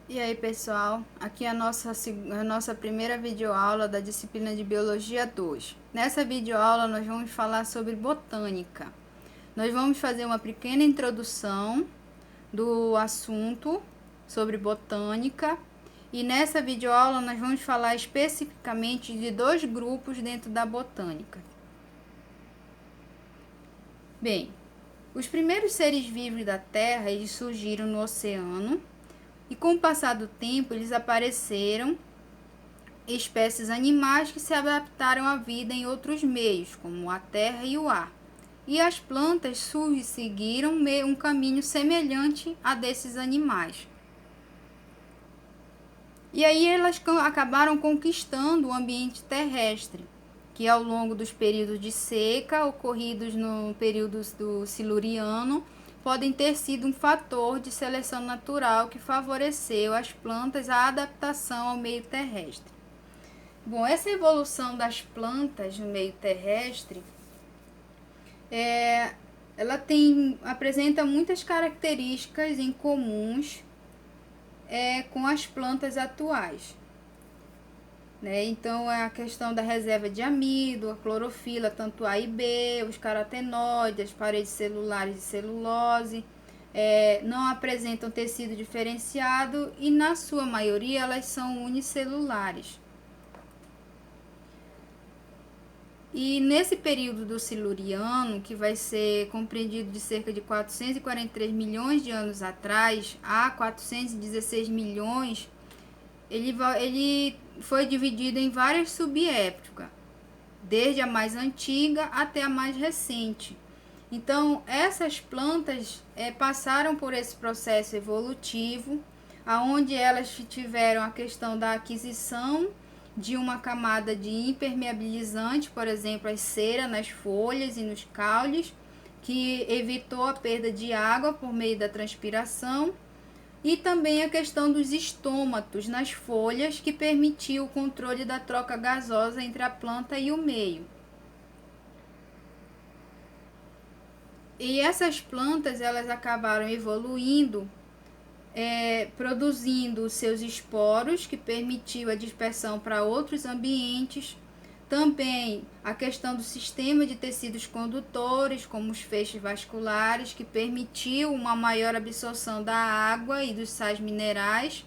E aí, pessoal, aqui é a nossa primeira videoaula da disciplina de Biologia 2. Nessa videoaula nós vamos falar sobre botânica. Nós vamos fazer uma pequena introdução do assunto sobre botânica e nessa videoaula nós vamos falar especificamente de dois grupos dentro da botânica. Bem, os primeiros seres vivos da Terra, eles surgiram no oceano e com o passar do tempo eles apareceram espécies animais que se adaptaram à vida em outros meios, como a terra e o ar. E as plantas seguiram um caminho semelhante a desses animais. E aí elas acabaram conquistando o ambiente terrestre, que ao longo dos períodos de seca ocorridos no período do Siluriano podem ter sido um fator de seleção natural que favoreceu as plantas a adaptação ao meio terrestre. Bom, essa evolução das plantas no meio terrestre, ela apresenta muitas características em comuns com as plantas atuais. Então, a questão da reserva de amido, a clorofila, tanto A e B, os carotenoides, as paredes celulares de celulose, não apresentam tecido diferenciado e, na sua maioria, elas são unicelulares. E nesse período do Siluriano, que vai ser compreendido de cerca de 443 milhões de anos atrás a 416 milhões, ele foi dividido em várias subépocas, desde a mais antiga até a mais recente. Então, essas plantas passaram por esse processo evolutivo, aonde elas tiveram a questão da aquisição de uma camada de impermeabilizante, por exemplo, a cera nas folhas e nos caules, que evitou a perda de água por meio da transpiração, e também a questão dos estômatos nas folhas, que permitiu o controle da troca gasosa entre a planta e o meio. E essas plantas elas acabaram evoluindo, produzindo seus esporos, que permitiu a dispersão para outros ambientes. Também a questão do sistema de tecidos condutores, como os feixes vasculares, que permitiu uma maior absorção da água e dos sais minerais,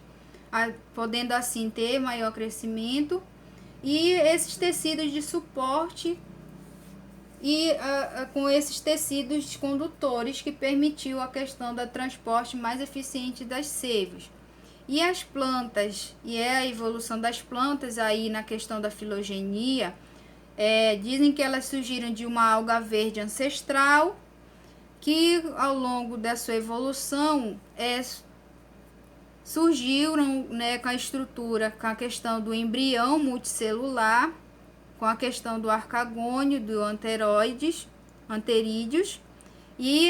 podendo assim ter maior crescimento. E esses tecidos de suporte com esses tecidos condutores, que permitiu a questão do transporte mais eficiente das seivas. E as plantas, e a evolução das plantas aí na questão da filogenia, dizem que elas surgiram de uma alga verde ancestral, que ao longo da sua evolução surgiram com a estrutura, com a questão do embrião multicelular, com a questão do arcagônio, do anterídeos, e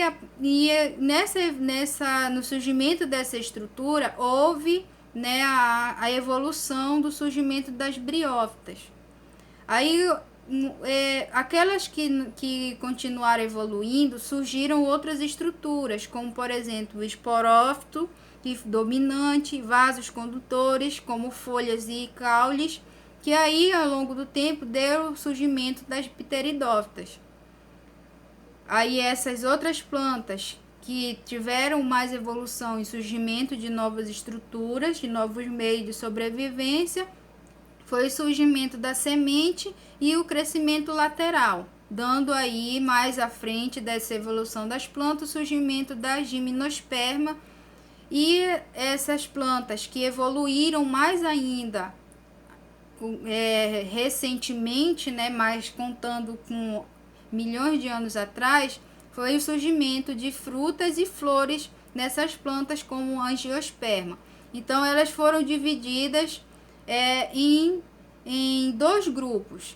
no surgimento dessa estrutura houve a evolução do surgimento das briófitas. Aí aquelas que continuaram evoluindo, surgiram outras estruturas, como por exemplo o esporófito dominante, vasos condutores, como folhas e caules, que aí ao longo do tempo deu o surgimento das pteridófitas. Aí essas outras plantas que tiveram mais evolução e surgimento de novas estruturas, de novos meios de sobrevivência, foi o surgimento da semente e o crescimento lateral, dando aí mais à frente dessa evolução das plantas o surgimento da gimnosperma. E essas plantas que evoluíram mais ainda recentemente, mas contando com milhões de anos atrás, foi o surgimento de frutas e flores nessas plantas, como angiosperma. Então elas foram divididas em dois grupos,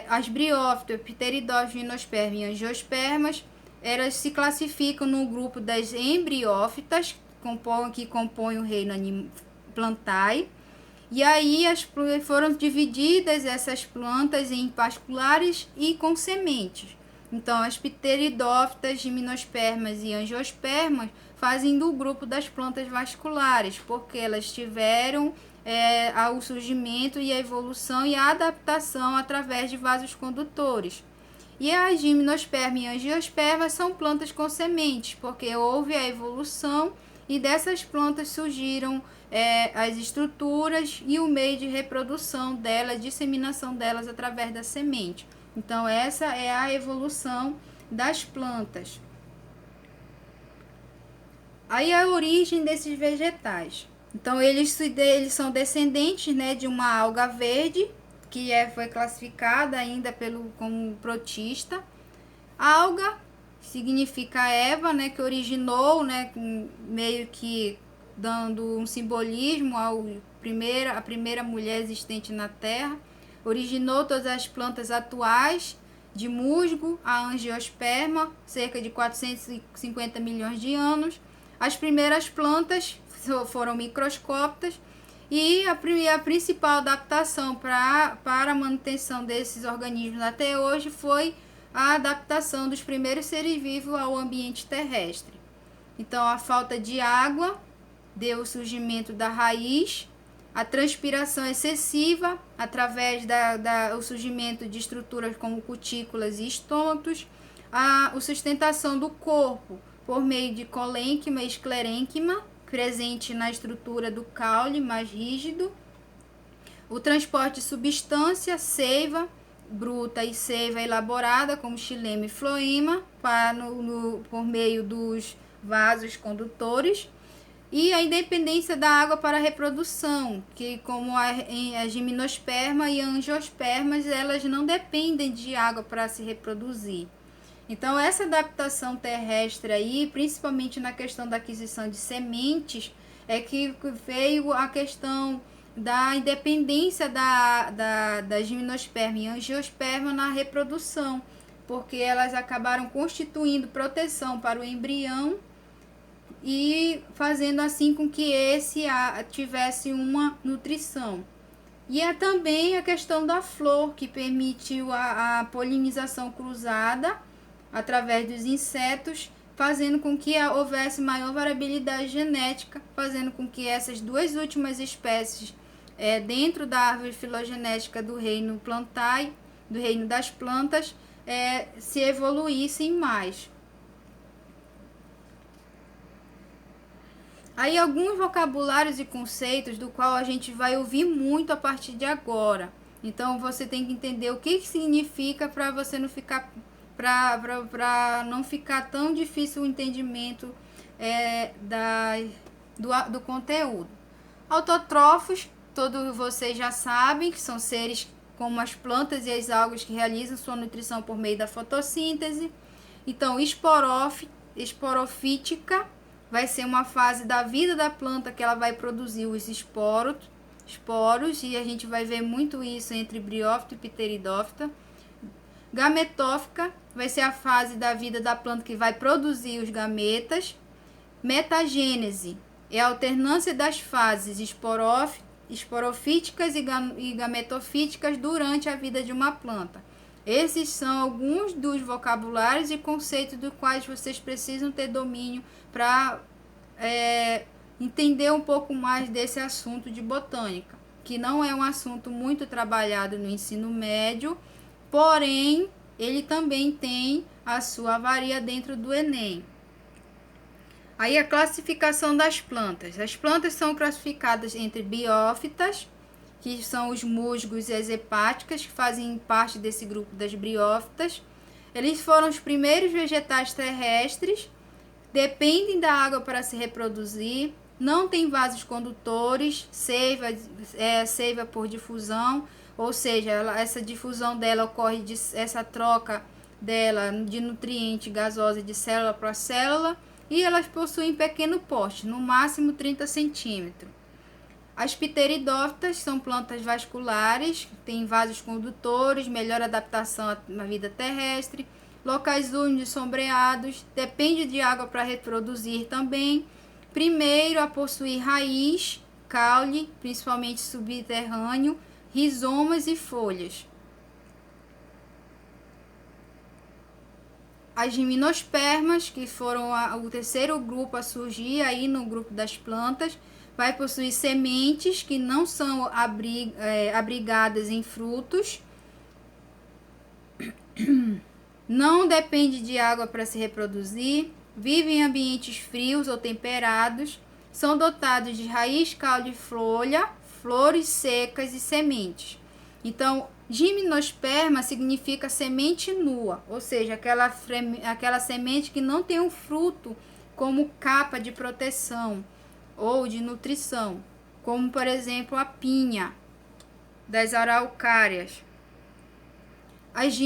as briófitas, pteridófitas, gimnosperma e angiospermas. Elas se classificam no grupo das embriófitas, que compõem o reino plantae. E aí foram divididas essas plantas em vasculares e com sementes. Então, as pteridófitas, gimnospermas e angiospermas fazem do grupo das plantas vasculares, porque elas tiveram o surgimento e a evolução e a adaptação através de vasos condutores. E a gimnosperma e a angiosperma são plantas com sementes, porque houve a evolução e dessas plantas surgiram as estruturas e o meio de reprodução delas, disseminação delas através da semente. Então essa é a evolução das plantas. Aí a origem desses vegetais. Então eles são descendentes, né, de uma alga verde, que foi classificada ainda como protista. Alga significa Eva, né, que originou, né, meio que dando um simbolismo à primeira mulher existente na Terra. Originou todas as plantas atuais, de musgo a angiosperma, cerca de 450 milhões de anos. As primeiras plantas foram microscópicas e a principal adaptação para a manutenção desses organismos até hoje foi a adaptação dos primeiros seres vivos ao ambiente terrestre. Então, a falta de água deu o surgimento da raiz, a transpiração excessiva através do surgimento de estruturas como cutículas e estômatos, a sustentação do corpo por meio de colênquima e esclerênquima, presente na estrutura do caule mais rígido, o transporte de substância, seiva bruta e seiva elaborada, como xilema e floema, por meio dos vasos condutores, e a independência da água para a reprodução, que como a gimnosperma e a angiospermas, elas não dependem de água para se reproduzir. Então, essa adaptação terrestre aí, principalmente na questão da aquisição de sementes, é que veio a questão da independência da gimnosperma e angiosperma na reprodução, porque elas acabaram constituindo proteção para o embrião e fazendo assim com que esse tivesse uma nutrição. E é também a questão da flor, que permitiu a polinização cruzada através dos insetos, fazendo com que houvesse maior variabilidade genética, fazendo com que essas duas últimas espécies dentro da árvore filogenética do reino plantae, do reino das plantas, se evoluíssem mais. Aí alguns vocabulários e conceitos do qual a gente vai ouvir muito a partir de agora. Então você tem que entender o que significa para você não ficar para não ficar tão difícil o entendimento do conteúdo. Autótrofos, todos vocês já sabem que são seres como as plantas e as algas que realizam sua nutrição por meio da fotossíntese. Então, esporofítica vai ser uma fase da vida da planta que ela vai produzir os esporos, e a gente vai ver muito isso entre briófita e pteridófita. Gametófica vai ser a fase da vida da planta que vai produzir os gametas. Metagênese é a alternância das fases esporofíticas e gametofíticas durante a vida de uma planta. Esses são alguns dos vocabulários e conceitos dos quais vocês precisam ter domínio para entender um pouco mais desse assunto de botânica, que não é um assunto muito trabalhado no ensino médio, porém ele também tem a sua avaria dentro do Enem. Aí a classificação das plantas. As plantas são classificadas entre biófitas, que são os musgos e as hepáticas, que fazem parte desse grupo das briófitas. Eles foram os primeiros vegetais terrestres, dependem da água para se reproduzir, não tem vasos condutores, seiva por difusão, ou seja, essa difusão dela ocorre, essa troca dela de nutriente gasosa de célula para célula, e elas possuem pequeno porte, no máximo 30 centímetros. As pteridófitas são plantas vasculares, têm vasos condutores, melhor adaptação na vida terrestre, locais úmidos sombreados, depende de água para reproduzir também. Primeiro a possuir raiz, caule, principalmente subterrâneo, rizomas e folhas. as gimnospermas, que foram o terceiro grupo a surgir aí no grupo das plantas, vai possuir sementes que não são abrigadas em frutos, não depende de água para se reproduzir, vivem em ambientes frios ou temperados, são dotados de raiz, caule e folha, flores secas e sementes. Então, gimnosperma significa semente nua, ou seja, aquela semente que não tem um fruto como capa de proteção ou de nutrição, como por exemplo a pinha das araucárias. As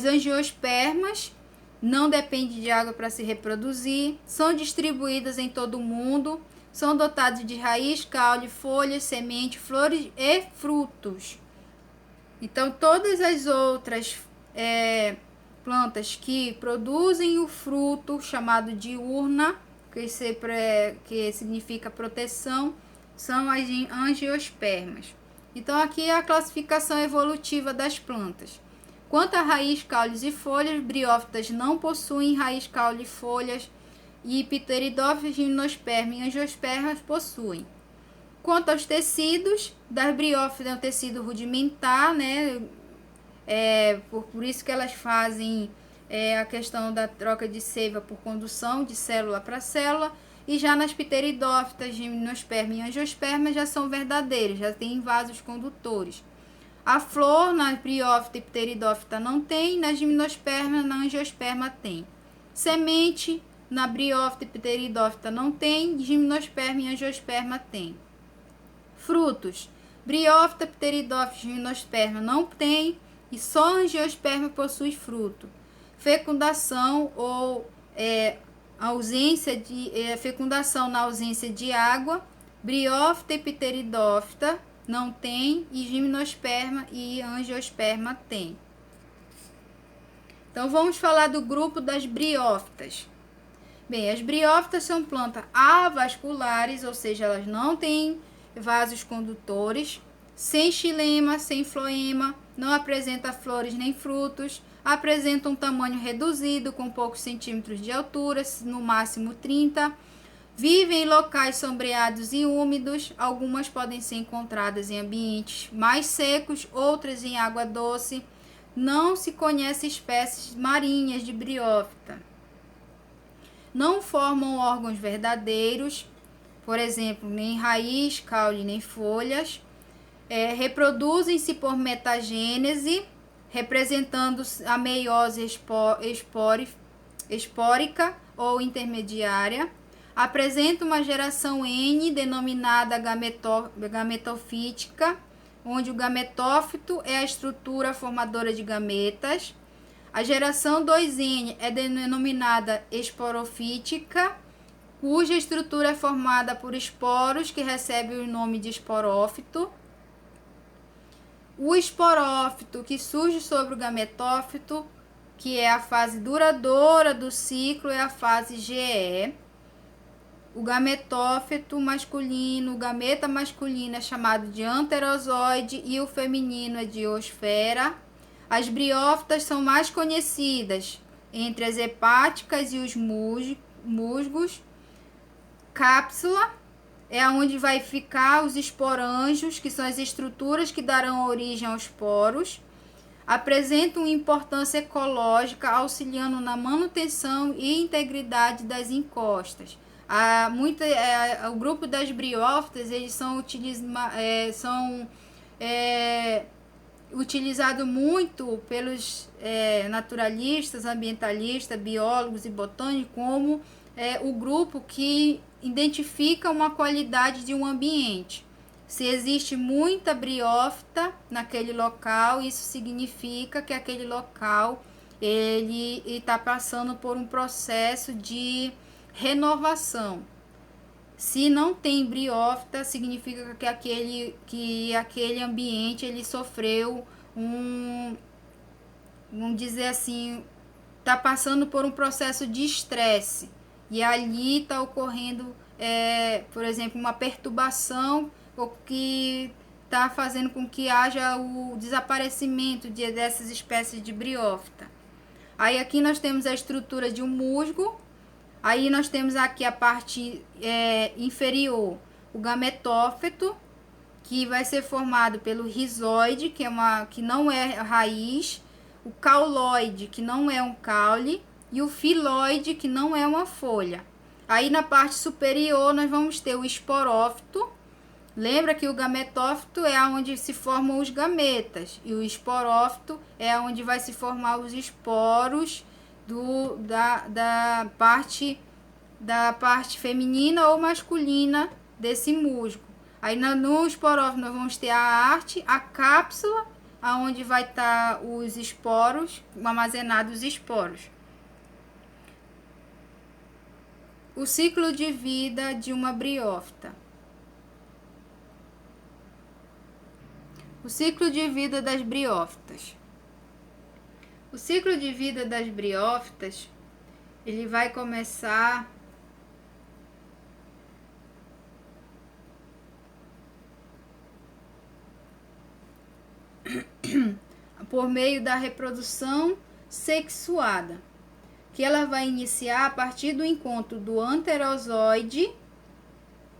angiospermas não dependem de água para se reproduzir, são distribuídas em todo o mundo, são dotados de raiz, caule, folhas, semente, flores e frutos. Então, todas as outras plantas que produzem o fruto, chamado de urna, que significa proteção, são as angiospermas. Então, aqui é a classificação evolutiva das plantas. Quanto a raiz, caules e folhas, briófitas não possuem raiz, caule e folhas, e pteridófitas, gimnosperma e angiospermas possuem. Quanto aos tecidos, das briófitas é um tecido rudimentar, né? Por isso que elas fazem a questão da troca de seiva por condução de célula para célula. E já nas pteridófitas, gimnosperma e angiosperma já são verdadeiras, já tem vasos condutores. A flor na briófita e pteridófita não tem, na gimnosperma, na angiosperma tem. Semente na briófita e pteridófita não tem, gimnosperma e angiosperma tem. Frutos, briófita, pteridófita e gimnosperma não tem, e só angiosperma possui fruto. Fecundação ou fecundação na ausência de água, briófita e pteridófita não tem, e gimnosperma e angiosperma tem. Então vamos falar do grupo das briófitas. Bem, as briófitas são plantas avasculares, ou seja, elas não têm vasos condutores, sem xilema, sem floema, não apresenta flores nem frutos, apresenta um tamanho reduzido, com poucos centímetros de altura, no máximo 30. Vivem em locais sombreados e úmidos, algumas podem ser encontradas em ambientes mais secos, outras em água doce. Não se conhece espécies marinhas de briófita. Não formam órgãos verdadeiros, por exemplo, nem raiz, caule, nem folhas. Reproduzem-se por metagênese, representando a meiose espórica ou intermediária. Apresenta uma geração N, denominada gametofítica, onde o gametófito é a estrutura formadora de gametas. A geração 2N é denominada esporofítica, cuja estrutura é formada por esporos, que recebem o nome de esporófito. O esporófito, que surge sobre o gametófito, que é a fase duradoura do ciclo, é a fase GE. O gametófito masculino, o gameta masculino é chamado de anterozoide e o feminino é diosfera. As briófitas são mais conhecidas entre as hepáticas e os musgos. Cápsula é onde vai ficar os esporângios, que são as estruturas que darão origem aos poros. Apresentam importância ecológica, auxiliando na manutenção e integridade das encostas. O grupo das briófitas, eles são utilizados muito pelos naturalistas, ambientalistas, biólogos e botânicos como o grupo que identifica uma qualidade de um ambiente. Se existe muita briófita naquele local, isso significa que aquele local ele está passando por um processo de renovação. Se não tem briófita, significa que aquele ambiente ele sofreu vamos dizer assim, está passando por um processo de estresse, e ali está ocorrendo, por exemplo, uma perturbação que está fazendo com que haja o desaparecimento dessas espécies de briófita. Aí aqui nós temos a estrutura de um musgo. Aí nós temos aqui a parte inferior, o gametófito, que vai ser formado pelo rizóide, que não é raiz, o cauloide, que não é um caule, e o filóide, que não é uma folha. Aí na parte superior nós vamos ter o esporófito. Lembra que o gametófito é onde se formam os gametas, e o esporófito é onde vai se formar os esporos da parte feminina ou masculina desse musgo. Aí no esporófito nós vamos ter a arte, a cápsula, aonde vai estar os esporos, armazenados os esporos. O ciclo de vida de uma briófita. O ciclo de vida das briófitas. O ciclo de vida das briófitas, ele vai começar por meio da reprodução sexuada, que ela vai iniciar a partir do encontro do anterozoide,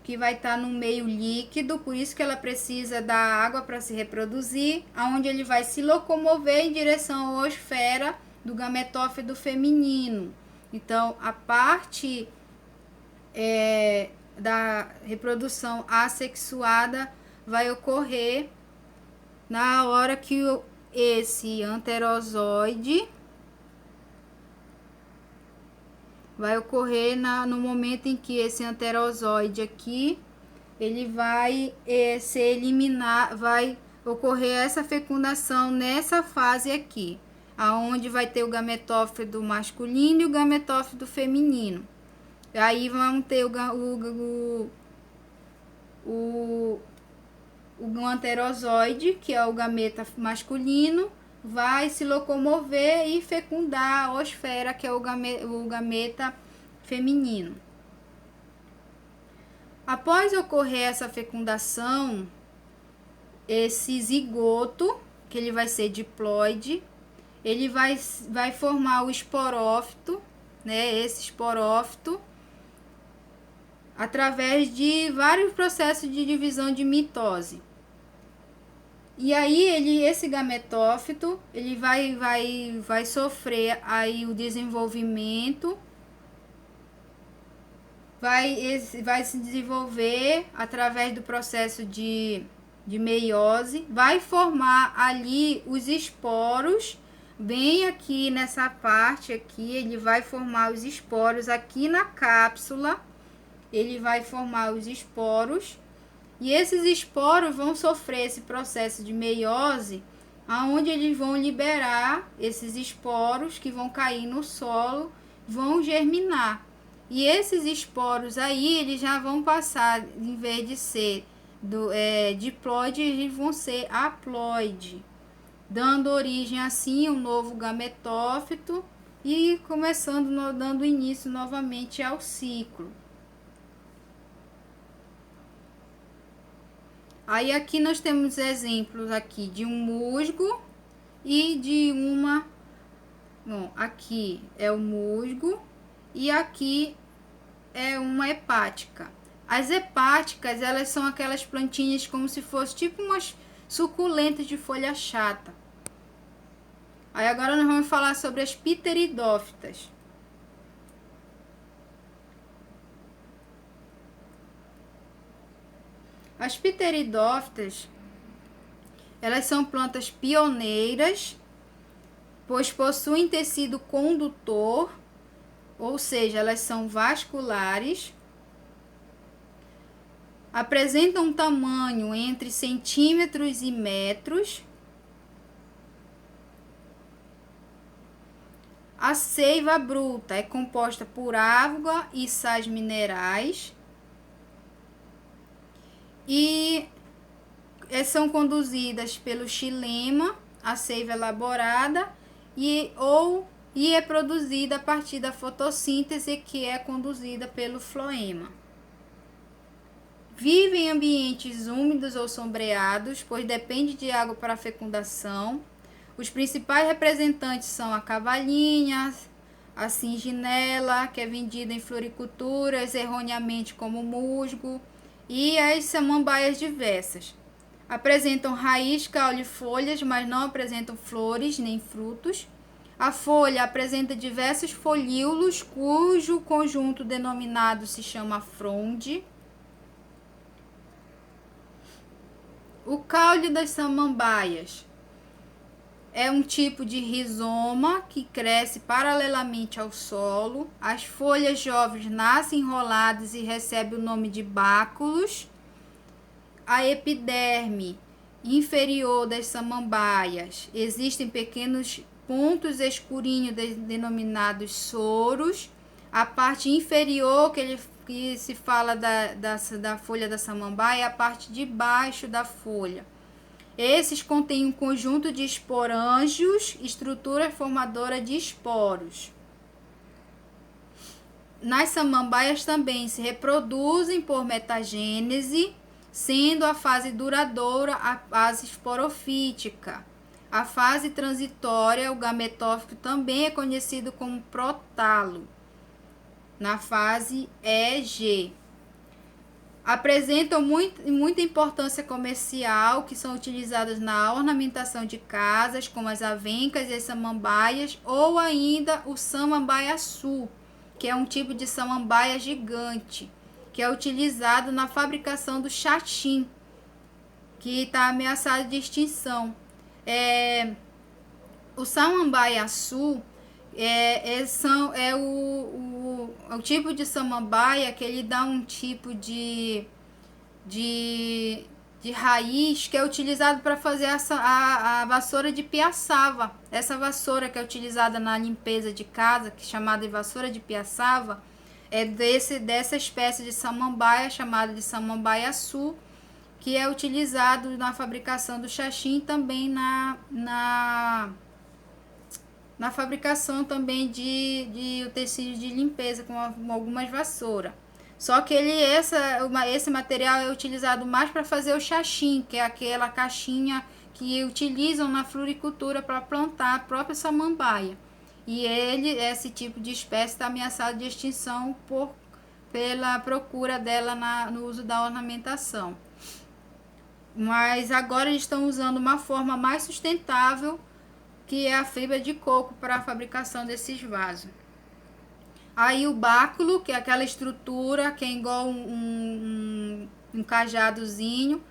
que vai estar no meio líquido, por isso que ela precisa da água para se reproduzir, aonde ele vai se locomover em direção à esfera do gametófito feminino. Então, a parte da reprodução assexuada vai ocorrer na hora que esse anterozoide vai ocorrer no momento em que esse anterozoide aqui, ele vai ser eliminado, vai ocorrer essa fecundação nessa fase aqui, aonde vai ter o gametófito masculino e o gametófito feminino. Aí vamos ter o anterozoide, que é o gameta masculino, vai se locomover e fecundar a osfera, que é o gameta feminino. Após ocorrer essa fecundação, esse zigoto, que ele vai ser diploide, ele vai formar o esporófito, né? Esse esporófito, através de vários processos de divisão de mitose. E aí esse gametófito, ele vai sofrer aí o desenvolvimento, vai se desenvolver através do processo de meiose, vai formar ali os esporos, bem aqui nessa parte aqui, ele vai formar os esporos aqui na cápsula, ele vai formar os esporos. E esses esporos vão sofrer esse processo de meiose, aonde eles vão liberar esses esporos que vão cair no solo, vão germinar. E esses esporos aí, eles já vão passar, em vez de ser diploide, eles vão ser haploide, dando origem assim um novo gametófito e dando início novamente ao ciclo. Aí aqui nós temos exemplos aqui de um musgo e de uma... Bom, aqui é o musgo e aqui é uma hepática. As hepáticas, elas são aquelas plantinhas como se fosse tipo umas suculentas de folha chata. Aí agora nós vamos falar sobre as pteridófitas. As pteridófitas, elas são plantas pioneiras, pois possuem tecido condutor, ou seja, elas são vasculares, apresentam um tamanho entre centímetros e metros. A seiva bruta é composta por água e sais minerais e são conduzidas pelo xilema, a seiva elaborada, e é produzida a partir da fotossíntese, que é conduzida pelo floema. Vive em ambientes úmidos ou sombreados, pois depende de água para a fecundação. Os principais representantes são a cavalinha, a singinela, que é vendida em floriculturas erroneamente como musgo, e as samambaias diversas. Apresentam raiz, caule e folhas, mas não apresentam flores nem frutos. A folha apresenta diversos folíolos, cujo conjunto denominado se chama fronde. O caule das samambaias é um tipo de rizoma que cresce paralelamente ao solo. As folhas jovens nascem enroladas e recebem o nome de báculos. A epiderme inferior das samambaias existem pequenos pontos escurinhos denominados soros. A parte inferior que se fala da folha da samambaia é a parte de baixo da folha. Esses contêm um conjunto de esporângios, estrutura formadora de esporos. Nas samambaias também se reproduzem por metagênese, sendo a fase duradoura a fase esporofítica. A fase transitória, o gametófito, também é conhecido como protalo, na fase EG. Apresentam muita importância comercial, que são utilizadas na ornamentação de casas, como as avencas e as samambaias, ou ainda o samambaiaçu, que é um tipo de samambaia gigante, que é utilizado na fabricação do xaxim, que está ameaçado de extinção. O samambaiaçu é o tipo de samambaia que ele dá um tipo de raiz que é utilizado para fazer a vassoura de piaçava. Essa vassoura que é utilizada na limpeza de casa, que é chamada de vassoura de piaçava, é dessa espécie de samambaia, chamada de samambaiaçu, que é utilizado na fabricação do xaxim, também na fabricação também de utensílios de limpeza, com algumas vassouras. Só que esse material é utilizado mais para fazer o xaxim, que é aquela caixinha que utilizam na floricultura para plantar a própria samambaia. E esse tipo de espécie está ameaçado de extinção pela procura dela no uso da ornamentação. Mas agora eles estão usando uma forma mais sustentável, que é a fibra de coco, para a fabricação desses vasos. Aí o báculo, que é aquela estrutura que é igual um cajadozinho,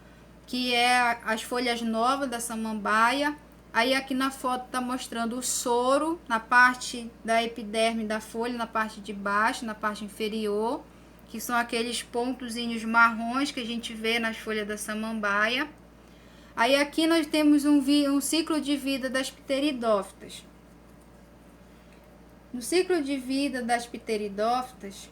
que é as folhas novas da samambaia. Aí aqui na foto está mostrando o soro na parte da epiderme da folha, na parte de baixo, na parte inferior, que são aqueles pontozinhos marrons que a gente vê nas folhas da samambaia. Aí aqui nós temos um ciclo de vida das pteridófitas. No ciclo de vida das pteridófitas,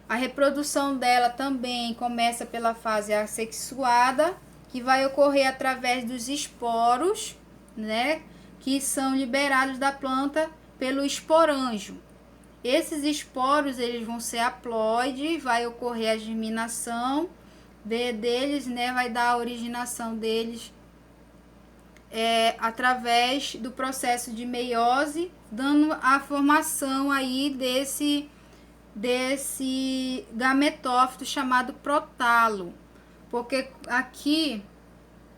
a reprodução dela também começa pela fase assexuada, que vai ocorrer através dos esporos, né, que são liberados da planta pelo esporângio. Esses esporos eles vão ser haploides, vai ocorrer a germinação deles, né, vai dar a originação deles através do processo de meiose, dando a formação aí desse gametófito chamado protalo. Porque aqui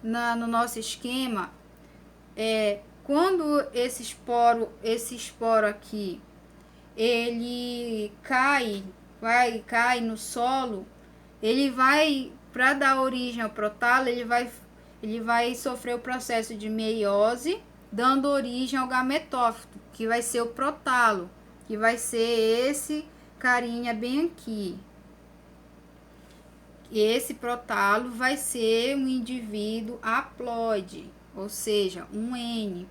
no nosso esquema, quando esse esporo aqui ele cai no solo, ele vai, para dar origem ao protalo, ele vai sofrer o processo de meiose, dando origem ao gametófito, que vai ser o protalo, que vai ser esse carinha bem aqui. Esse protalo vai ser um indivíduo haploide, ou seja, um N.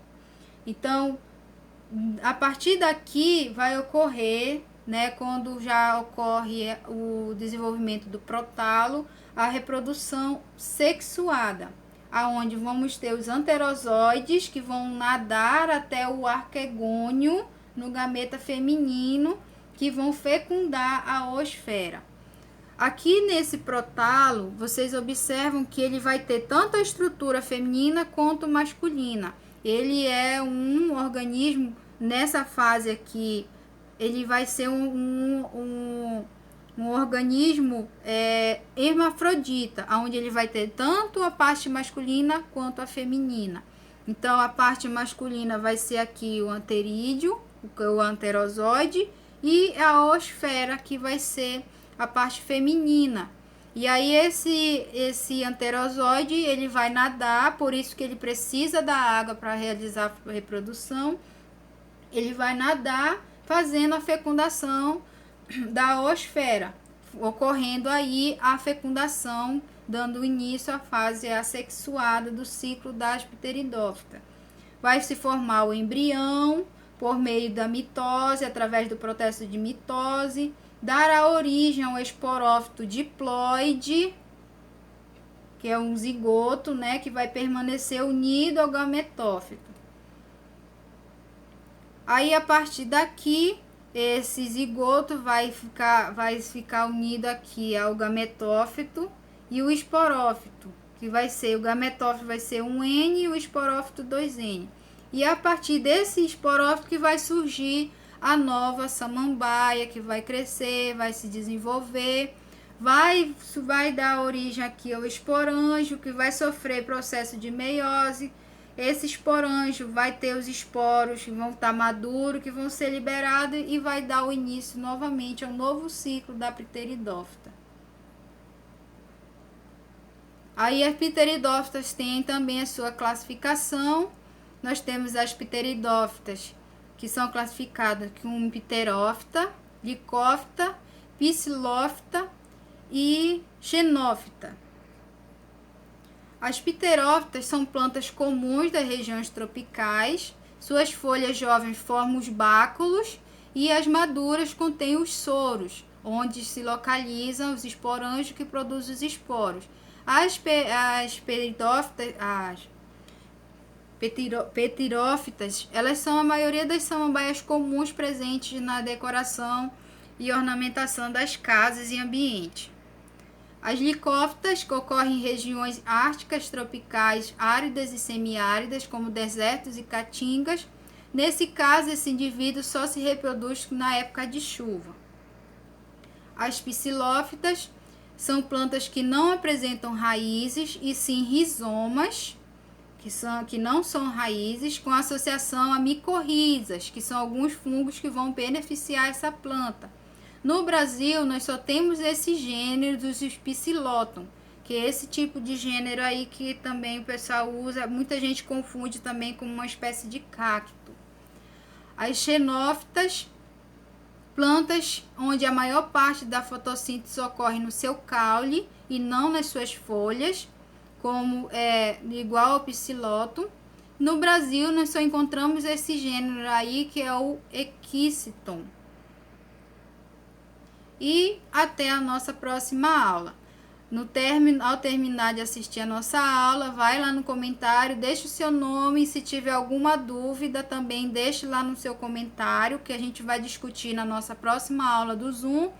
Então, a partir daqui vai ocorrer, né, quando já ocorre o desenvolvimento do protalo, a reprodução sexuada, aonde vamos ter os anterozoides que vão nadar até o arquegônio no gameta feminino, que vão fecundar a oosfera. Aqui nesse prótalo, vocês observam que ele vai ter tanto a estrutura feminina quanto masculina. Ele é um organismo, nessa fase aqui, ele vai ser um organismo hermafrodita, onde ele vai ter tanto a parte masculina quanto a feminina. Então, a parte masculina vai ser aqui o anterídeo, o anterozoide, e a oosfera, que vai ser a parte feminina. E aí esse anterozoide, ele vai nadar, por isso que ele precisa da água para realizar a reprodução. Ele vai nadar fazendo a fecundação da oosfera, ocorrendo aí a fecundação, dando início à fase assexuada do ciclo das pteridófitas. Vai se formar o embrião por meio da mitose, através do processo de mitose, dará origem ao esporófito diploide, que é um zigoto, né, que vai permanecer unido ao gametófito. Aí, a partir daqui, esse zigoto vai ficar unido aqui ao gametófito e o esporófito, que vai ser, o gametófito vai ser um N e o esporófito 2N. E a partir desse esporófito que vai surgir a nova samambaia, que vai crescer, vai se desenvolver, vai dar origem aqui ao esporângio, que vai sofrer processo de meiose. Esse esporângio vai ter os esporos que vão estar maduros, que vão ser liberados e vai dar o início novamente ao novo ciclo da pteridófita. Aí as pteridófitas têm também a sua classificação. Nós temos as pteridófitas, que são classificadas como pterófita, licófita, psilófita e xenófita. As pterófitas são plantas comuns das regiões tropicais. Suas folhas jovens formam os báculos e as maduras contêm os soros, onde se localizam os esporângios que produzem os esporos. As pterófitas, elas são a maioria das samambaias comuns presentes na decoração e ornamentação das casas e ambientes. As licófitas, que ocorrem em regiões árticas, tropicais, áridas e semiáridas, como desertos e caatingas. Nesse caso, esse indivíduo só se reproduz na época de chuva. As psilófitas são plantas que não apresentam raízes, e sim rizomas, que não são raízes, com associação a micorrizas, que são alguns fungos que vão beneficiar essa planta. No Brasil, nós só temos esse gênero dos Psilóton, que é esse tipo de gênero aí que também o pessoal usa, muita gente confunde também com uma espécie de cacto. As xenófitas, plantas onde a maior parte da fotossíntese ocorre no seu caule e não nas suas folhas, como igual ao Psilóton. No Brasil, nós só encontramos esse gênero aí, que é o Equiseton. E até a nossa próxima aula. Ao terminar de assistir a nossa aula, vai lá no comentário, deixa o seu nome, e se tiver alguma dúvida também deixe lá no seu comentário, que a gente vai discutir na nossa próxima aula do Zoom.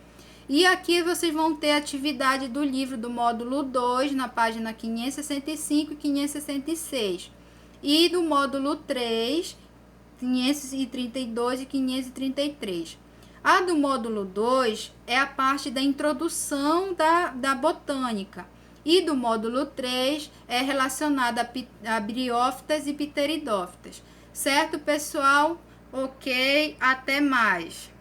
E aqui vocês vão ter a atividade do livro do módulo 2, na página 565 e 566. E do módulo 3, 532 e 533. A do módulo 2 é a parte da introdução da botânica. E do módulo 3 é relacionada a briófitas e pteridófitas. Certo, pessoal? Ok, até mais.